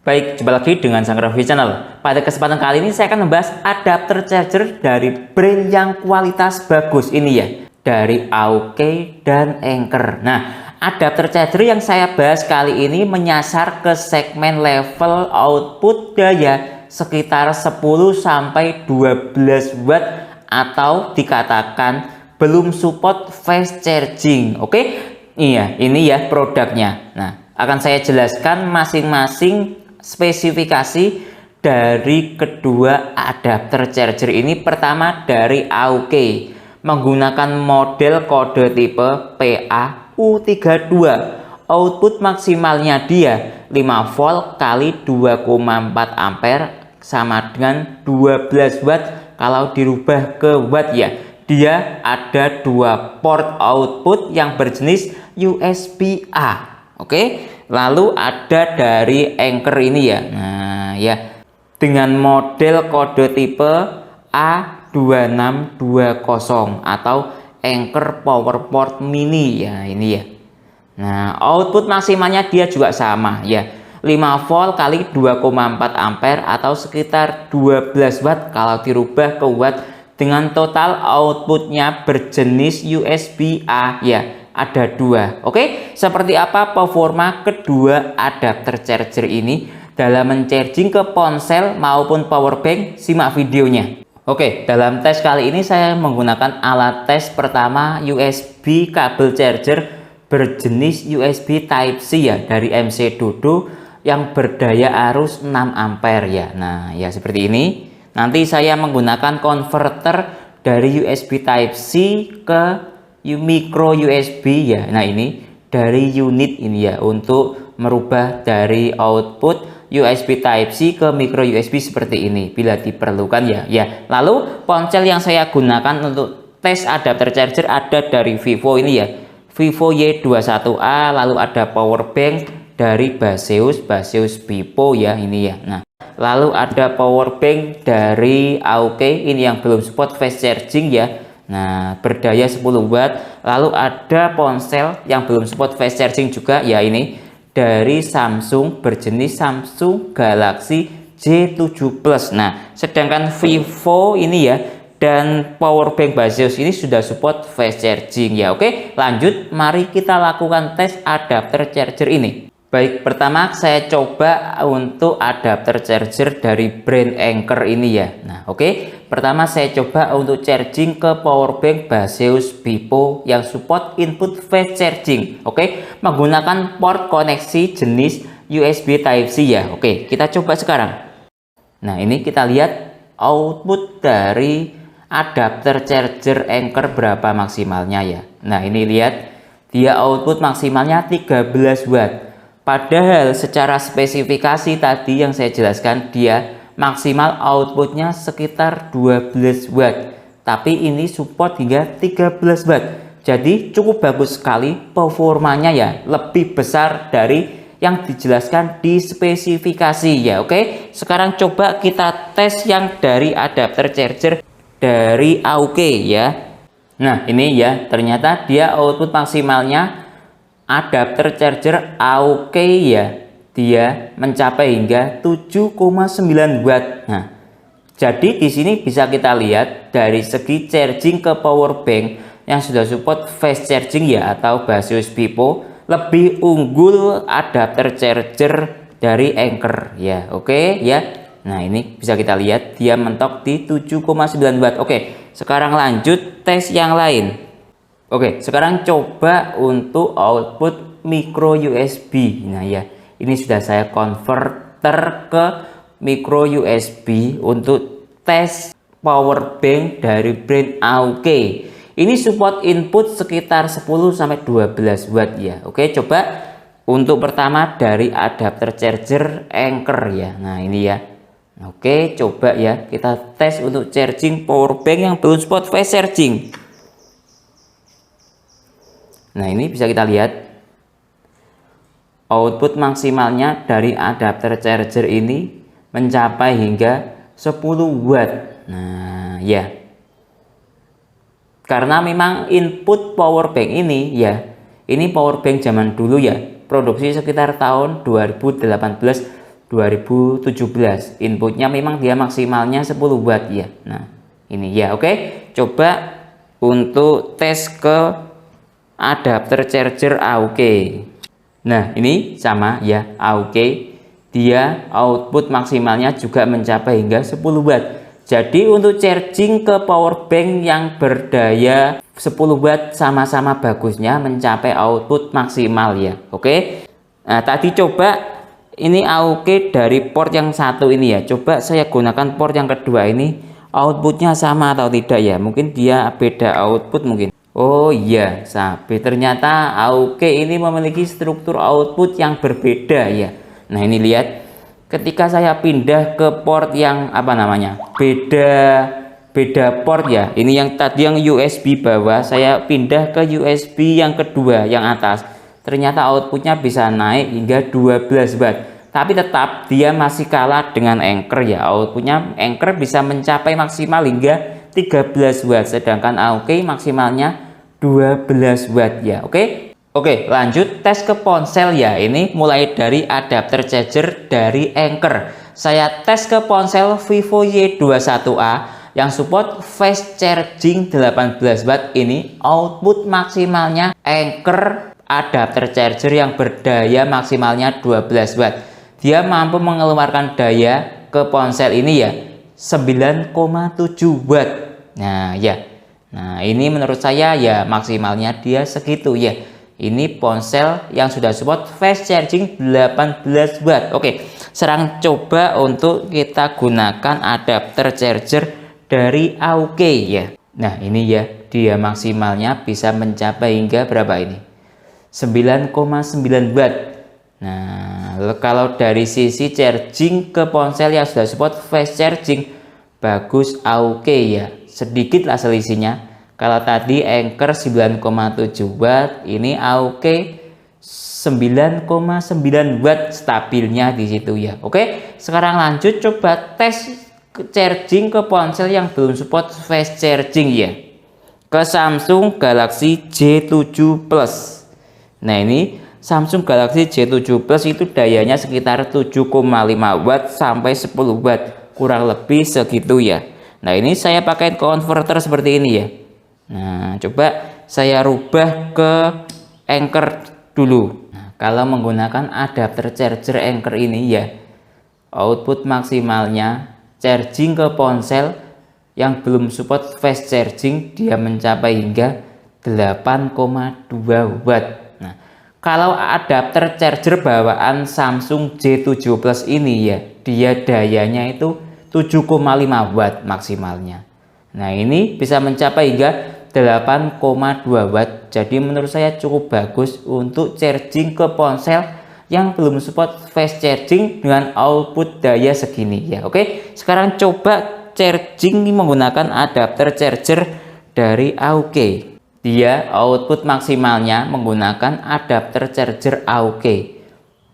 Baik, jumpa lagi dengan Sang Review Channel. Pada kesempatan kali ini saya akan membahas adapter charger dari brand yang kualitas bagus ini ya, dari AOKEY dan Anker. Nah, adapter charger yang saya bahas kali ini menyasar ke segmen level output daya sekitar 10-12 watt atau dikatakan belum support fast charging. Oke? Iya, ini ya produknya. Nah, akan saya jelaskan masing-masing spesifikasi dari kedua adapter charger ini. Pertama dari AOKEY, menggunakan model kode tipe PA-U32. Output maksimalnya dia 5 volt kali 2,4 ampere sama dengan 12 watt kalau dirubah ke watt ya. Dia ada dua port output yang berjenis USB-A. Oke, lalu ada dari Anker ini ya. Nah ya, dengan model kode tipe A2620 atau Anker Power Port Mini ya, ini ya. Nah, output maksimalnya dia juga sama ya, 5 volt kali 2,4 ampere atau sekitar 12 watt kalau dirubah ke watt, dengan total outputnya berjenis USB-A ya. Ada dua. Oke, seperti apa performa kedua adapter charger ini dalam men-charging ke ponsel maupun power bank? Simak videonya. Oke, dalam tes kali ini saya menggunakan alat tes pertama USB kabel charger berjenis USB Type-C ya, dari MC Dodo yang berdaya arus 6 ampere ya. Nah, ya seperti ini. Nanti saya menggunakan konverter dari USB Type-C ke micro USB ya. Nah, ini dari unit ini ya, untuk merubah dari output USB Type-C ke micro USB seperti ini bila diperlukan ya. Ya, lalu ponsel yang saya gunakan untuk tes adapter charger ada dari Vivo ini ya, Vivo Y21A. Lalu ada power bank dari Baseus Pipo ya, ini ya. Nah, lalu ada power bank dari AOKEY ini yang belum support fast charging ya. Nah, berdaya 10 watt. Lalu ada ponsel yang belum support fast charging juga ya, ini dari Samsung berjenis Samsung Galaxy J7 Plus. Nah, sedangkan Vivo ini ya dan power bank Baseus ini sudah support fast charging ya. Oke, lanjut, mari kita lakukan tes adapter charger ini. Baik, pertama saya coba untuk adapter charger dari brand Anker ini ya. Nah, oke. Pertama saya coba untuk charging ke power bank Baseus Pipo yang support input fast charging. Oke, menggunakan port koneksi jenis USB Type-C ya. Oke, kita coba sekarang. Nah, ini kita lihat output dari adapter charger Anker berapa maksimalnya ya. Nah, ini lihat dia output maksimalnya 13 watt. Padahal secara spesifikasi tadi yang saya jelaskan, dia maksimal outputnya sekitar 12 watt. Tapi ini support hingga 13 watt. Jadi cukup bagus sekali performanya ya, lebih besar dari yang dijelaskan di spesifikasi ya. Oke, sekarang coba kita tes yang dari adapter charger dari AOKEY ya. Nah, ini ya, ternyata dia output maksimalnya adapter charger AOKEY ya, dia mencapai hingga 7,9 watt. Nah, jadi di sini bisa kita lihat dari segi charging ke power bank yang sudah support fast charging ya atau Baseus Pipo, lebih unggul adapter charger dari Anker ya. Oke ya. Nah, ini bisa kita lihat dia mentok di 7,9 watt. Oke, sekarang lanjut tes yang lain. Oke, sekarang coba untuk output micro USB. Nah ya, ini sudah saya konverter ke micro USB untuk tes power bank dari brand AOKEY. Ini support input sekitar 10-12 watt ya. Oke, coba untuk pertama dari adapter charger Anker ya. Nah, ini ya. Oke, coba ya kita tes untuk charging power bank yang belum support fast charging. Nah, ini bisa kita lihat output maksimalnya dari adapter charger ini mencapai hingga 10 watt. Nah ya, karena memang input power bank ini ya, ini power bank zaman dulu ya, produksi sekitar tahun 2018 2017. Inputnya memang dia maksimalnya 10 watt ya. Nah ini ya, oke. Coba untuk tes ke adapter charger AUK. Nah ini sama ya, AUK dia output maksimalnya juga mencapai hingga 10 watt. Jadi untuk charging ke power bank yang berdaya 10 watt sama-sama bagusnya mencapai output maksimal ya, oke. Nah tadi coba ini AUK dari port yang satu ini ya, coba saya gunakan port yang kedua ini, outputnya sama atau tidak ya, mungkin dia beda output mungkin. Oh iya, sabi ternyata AUK ini memiliki struktur output yang berbeda ya. Nah ini lihat, ketika saya pindah ke port yang apa namanya, beda port ya, ini yang tadi yang USB bawah, saya pindah ke USB yang kedua yang atas, ternyata outputnya bisa naik hingga 12 watt. Tapi tetap dia masih kalah dengan Anchor ya, outputnya Anchor bisa mencapai maksimal hingga 13 watt, sedangkan AUK maksimalnya 12 watt ya, oke. Oke, lanjut tes ke ponsel ya. Ini mulai dari adapter charger dari Anchor. Saya tes ke ponsel Vivo Y21A yang support fast charging 18 watt. Ini output maksimalnya Anchor adapter charger yang berdaya maksimalnya 12 watt. Dia mampu mengeluarkan daya ke ponsel ini ya 9,7 watt. Nah ya, nah ini menurut saya ya maksimalnya dia segitu ya. Ini ponsel yang sudah support fast charging 18 watt. Oke, sekarang coba untuk kita gunakan adapter charger dari AUK ya. Nah ini ya, dia maksimalnya bisa mencapai hingga berapa ini, 9,9 watt. Nah kalau dari sisi charging ke ponsel yang sudah support fast charging, bagus AUK ya, sedikit lah selisihnya. Kalau tadi Anchor 9,7 watt, ini AUK 9,9 watt stabilnya di situ ya. Oke, sekarang lanjut coba tes charging ke ponsel yang belum support fast charging ya. Ke Samsung Galaxy J7 Plus. Nah ini Samsung Galaxy J7 Plus itu dayanya sekitar 7,5 watt sampai 10 watt, kurang lebih segitu ya. Nah ini saya pakai converter seperti ini ya. Nah coba saya rubah ke Anchor dulu. Nah, kalau menggunakan adapter charger Anchor ini ya, output maksimalnya charging ke ponsel yang belum support fast charging dia mencapai hingga 8,2 watt. Nah kalau adapter charger bawaan Samsung J7 Plus ini ya, dia dayanya itu 7,5 watt maksimalnya. Nah ini bisa mencapai hingga 8,2 watt. Jadi menurut saya cukup bagus untuk charging ke ponsel yang belum support fast charging dengan output daya segini ya. Oke, sekarang coba charging menggunakan adapter charger dari AUK. Dia output maksimalnya menggunakan adapter charger AUK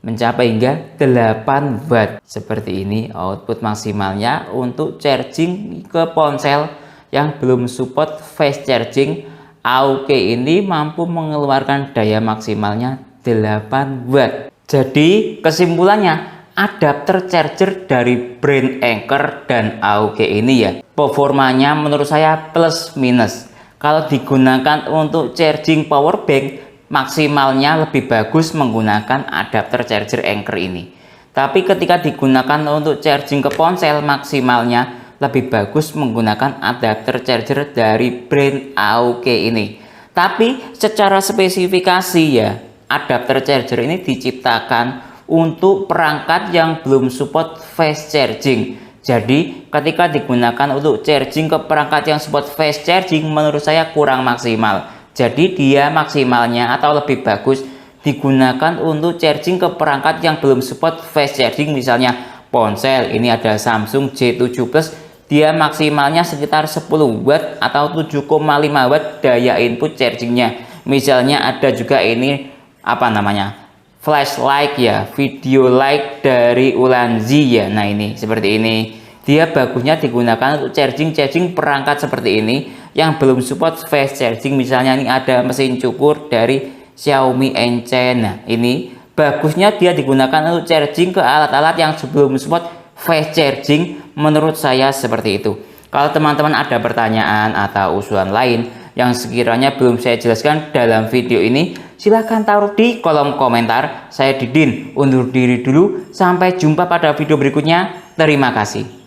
mencapai hingga 8 watt. Seperti ini output maksimalnya untuk charging ke ponsel yang belum support fast charging. AUK ini mampu mengeluarkan daya maksimalnya 8 watt. Jadi kesimpulannya, adapter charger dari brand Anchor dan AUK ini ya, performanya menurut saya plus minus. Kalau digunakan untuk charging power bank, maksimalnya lebih bagus menggunakan adapter charger Anchor ini. Tapi ketika digunakan untuk charging ke ponsel, maksimalnya lebih bagus menggunakan adapter charger dari brand AUK ini. Tapi secara spesifikasi ya, adapter charger ini diciptakan untuk perangkat yang belum support fast charging. Jadi ketika digunakan untuk charging ke perangkat yang support fast charging, menurut saya kurang maksimal. Jadi dia maksimalnya atau lebih bagus digunakan untuk charging ke perangkat yang belum support fast charging. Misalnya ponsel, ini ada Samsung J7 Plus, dia maksimalnya sekitar 10 watt atau 7,5 watt daya input chargingnya. Misalnya ada juga ini apa namanya, flashlight ya, video light dari Ulanzi ya. Nah ini seperti ini, dia bagusnya digunakan untuk charging perangkat seperti ini yang belum support fast charging. Misalnya ini ada mesin cukur dari Xiaomi Enchen. Nah ini bagusnya dia digunakan untuk charging ke alat-alat yang sebelum support fast charging. Menurut saya seperti itu. Kalau teman-teman ada pertanyaan atau usulan lain yang sekiranya belum saya jelaskan dalam video ini, silahkan taruh di kolom komentar. Saya Didin undur diri dulu, sampai jumpa pada video berikutnya. Terima kasih.